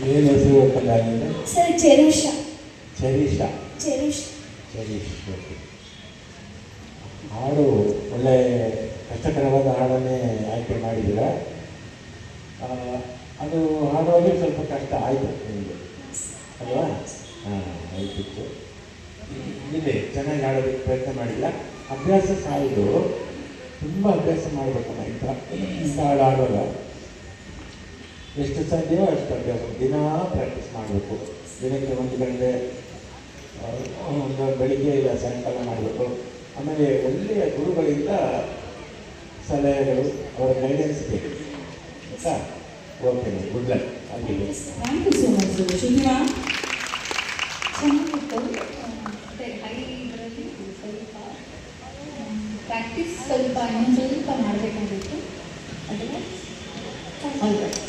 ಏನು ಹೆಸರು ಗೊತ್ತಲ್ಲ ನಿಮಗೆ? ಸರ್ ಚೆರಿಷಾ. ಚೆರಿಷಾ. ಚೆರಿಷ್. ಚೆರಿಷ್. ಹಾಡು ಒಳ್ಳೆ ಕಷ್ಟಕರವಾದ ಹಾಡನ್ನೇ ಆಯ್ಕೆ ಮಾಡಿದ್ದೀರ. ಅದು ಹಾಡುವಾಗ ಸ್ವಲ್ಪ ಕಷ್ಟ ಆಯಿತು ನಿಮಗೆ ಅಲ್ವಾ? ಹಾಂ, ಆಯ್ತಿತ್ತು. ಇದೆ ಚೆನ್ನಾಗಿ ಹಾಡೋದಕ್ಕೆ ಪ್ರಯತ್ನ ಮಾಡಿಲ್ಲ. ಅಭ್ಯಾಸ ಸಾಯಿದು ತುಂಬ ಅಭ್ಯಾಸ ಮಾಡಬೇಕಮ್ಮ. ಇಂಥ ಹಾಡು ಆಡುವಾಗ ಎಷ್ಟು ಸಾಧ್ಯವೋ ಅಷ್ಟು ಅಭ್ಯಾಸ, ದಿನ ಪ್ರಾಕ್ಟೀಸ್ ಮಾಡಬೇಕು. ದಿನಕ್ಕೆ 1 ಗಂಟೆ ಬೆಳಿಗ್ಗೆ ಇಲ್ಲ ಸಾಯಂಕಾಲ ಮಾಡಬೇಕು. ಆಮೇಲೆ ಒಳ್ಳೆಯ ಗುರುಗಳಿಂದ ಸಲಹೆಗಳು, ಅವರ ಗೈಡೆನ್ಸ್ ಬೇಕು ಆಯಿತಾ? Okay, good luck. ಆಗಿದೆ. Thank you so much Shilpa. ಚೆನ್ನಾಗಿತ್ತು. ಮತ್ತು ಹೈ ಇದರಲ್ಲಿ ಸ್ವಲ್ಪ ಪ್ರಾಕ್ಟೀಸ್ ಸ್ವಲ್ಪ ಇನ್ನೊಂದು ಸ್ವಲ್ಪ ಮಾಡಬೇಕಾಗಿತ್ತು. ಅದೆಲ್ಲ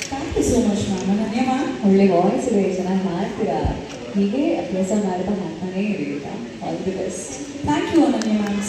thank you so much ma'am. Ananya ma'am, ಒಳ್ಳೆ ವಾಯ್ಸ್ ಇದೆ, ಚೆನ್ನಾಗಿ ಹಾಡ್ತೀರಾ. ಹೀಗೆ ಅಭ್ಯಾಸ ಮಾಡ್ತಾ ಹಾಡ್ತಾನೇ ಇರಿ. All the best. Thank you Ananya ma'am.